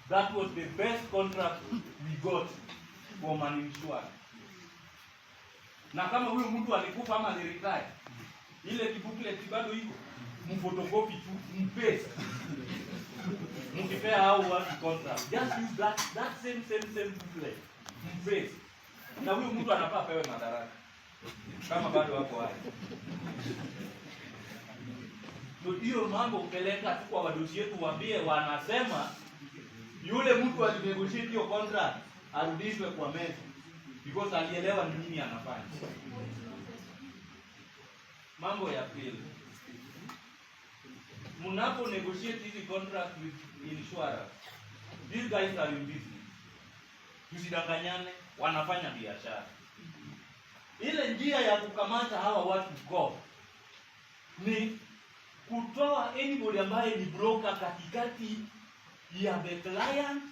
That was the best contract we got from an insurer. Na kama huyo mtu alikufa ama aliretire, ile booklet bado iko, mphotocopy tu, mpaste. Mkipea hao watu contract, just use that same booklet, mpaste. Na huyo mtu anafaa pewe madaraka. Kama bado wako hai. Ndio mambo upeleka tu kwa wadosi wetu waambie, wanasema yule mtu alinegotiate hiyo contract arudishwe kwa meza because alielewa ni nini anafanya. Mambo ya pili, mnapo negotiate hizi contract with insurers, these guys are in business. Tusidanganyane, wanafanya biashara. Ile njia ya kukamata hawa watu go ni kutoa anybody ambaye ni broker katikati ya the client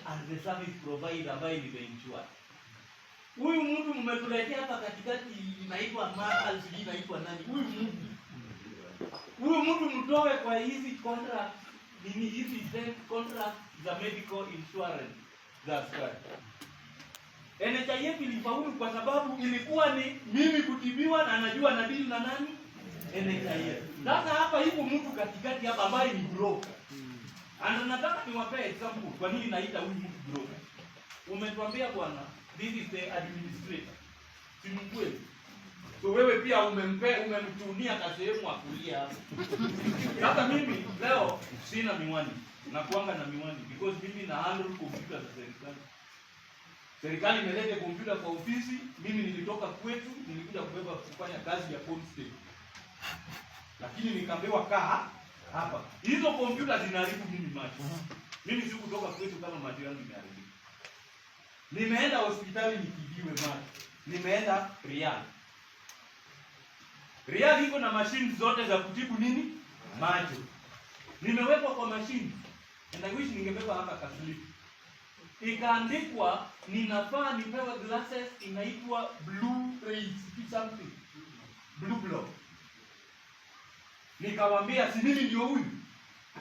and the service provider ambaye ni the insurer. Huyu mtu mmetuletea hapa katikati inaitwa Marshall, sijui inaitwa nani. Huyu mtu mtoe kwa hizi contract, ni hizi contract za medical insurance za askari. NHIF ilifaulu kwa sababu ilikuwa ni mimi kutibiwa na anajua na deal na nani? NHIF. Sasa hapa yuko mtu katikati hapa ambaye ni broker. And nataka niwape example kwa nini naita huyu mtu broker. Umetuambia bwana, this is the administrator. Si mkweli? So wewe pia umemtunia kasehemu akulia hapo. Sasa mimi leo sina miwani. Nakuanga na miwani because mimi na handle computer za serikali. Serikali imeleta kompyuta kwa ofisi, mimi nilitoka kwetu, nilikuja kufanya kazi ya constable. Lakini nikaambiwa kaa hapa. Hizo kompyuta zinaharibu mimi macho. Mimi sikutoka kwetu kama macho yangu imeharibika. Nimeenda hospitali nikijiwe macho. Nimeenda Riyadh. Riyadh iko na machine zote za kutibu nini? Macho. Nimewekwa kwa machine. And I wish ningebeba hapa kaslipu. Ikaandikwa ninafaa nipewe glasses inaitwa blue rays something. Blue block. Nikawaambia si mimi ndio huyu.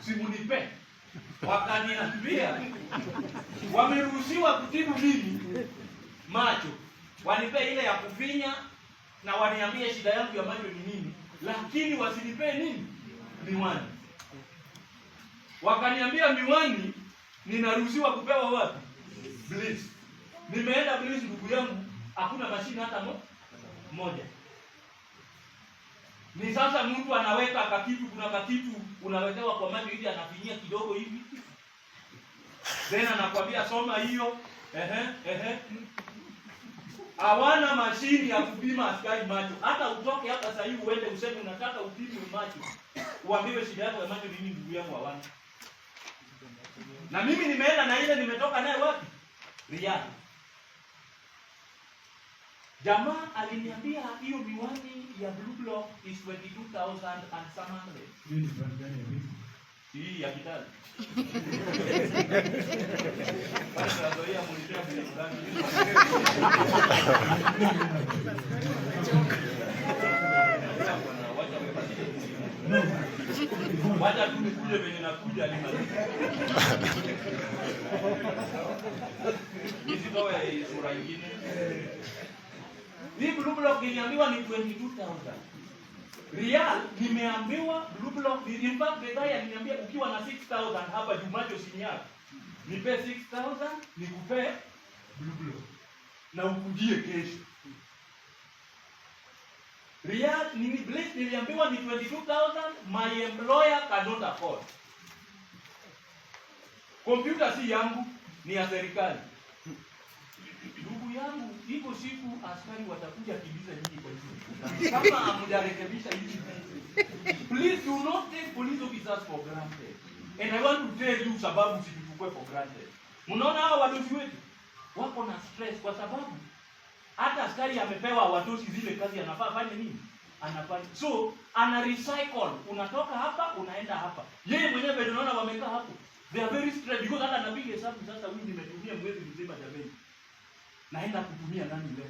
Simunipe. Wakaniambia wameruhusiwa kutibu mimi macho. Wanipe ile ya kufinya na waniambie shida yangu ya macho ni nini, lakini wasinipe nini? Miwani. Wakaniambia miwani ninaruhusiwa kupewa wapi? Bliss. Nimeenda Bliss ndugu yangu, hakuna mashine hata moja. Ni sasa mtu anaweka kakitu, kuna kakitu unawekewa kwa macho hivi anafinyia kidogo hivi. Tena anakuambia soma hiyo. Hawana mashine ya kupima askari macho. Hata utoke hapa sasa hivi uende useme unataka upime macho. Uambiwe shida yako ya macho ni nini ndugu yangu hawana. Na mimi nimeenda na ile nimetoka naye wapi? Riyadh. Jamaa aliniambia hiyo miwani ya blue block is 22,000 and some hundred. Hii ya kitali. Basi azoea mlipea bila kudani. Wacha tu nikuje venye nakuja alimaliza. Nisitoe sura nyingine. Hii blue block niliambiwa ni 22,000. Riyadh nimeambiwa blue block, in fact the guy aliniambia ukiwa na 6,000 hapa Jumacho Siniaga, nipe 6,000 nikupe blue block na ukujie kesho. Riyadh niliambiwa ni 22,000, my employer cannot afford. Computer si yangu, ni ya serikali. Ndugu yangu, iko siku askari watakuja kibiza nyinyi kwa hizo. Kama hamjarekebisha hizi. Please do not take police officers for granted. And I want to tell you sababu msichukue for granted. Mnaona hao wadosi wetu wako na stress kwa sababu hata askari amepewa watosi zile kazi anafaa afanye nini? Anafanya. So, ana recycle. Unatoka hapa, unaenda hapa. Yeye mwenyewe bado unaona wamekaa hapo. They are very stressed because hata anapiga hesabu sasa huyu nimetumia mwezi mzima jamani. Naenda kutumia nani leo?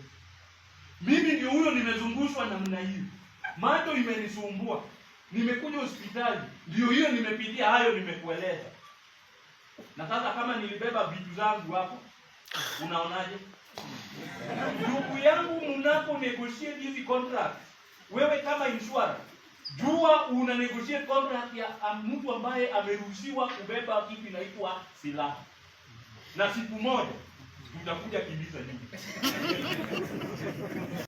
Mimi ndio huyo nimezungushwa namna hiyo. Macho imenisumbua. Nimekuja hospitali. Ndio hiyo nimepitia hayo nimekueleza. Na sasa kama nilibeba vitu zangu hapo, unaonaje? Ndugu yangu, mnapo negotiate hizi contract, wewe kama insurer, jua una negotiate contract ya mtu ambaye ameruhusiwa kubeba kitu inaitwa silaha. Na siku moja tutakuja kimbiza nyingi.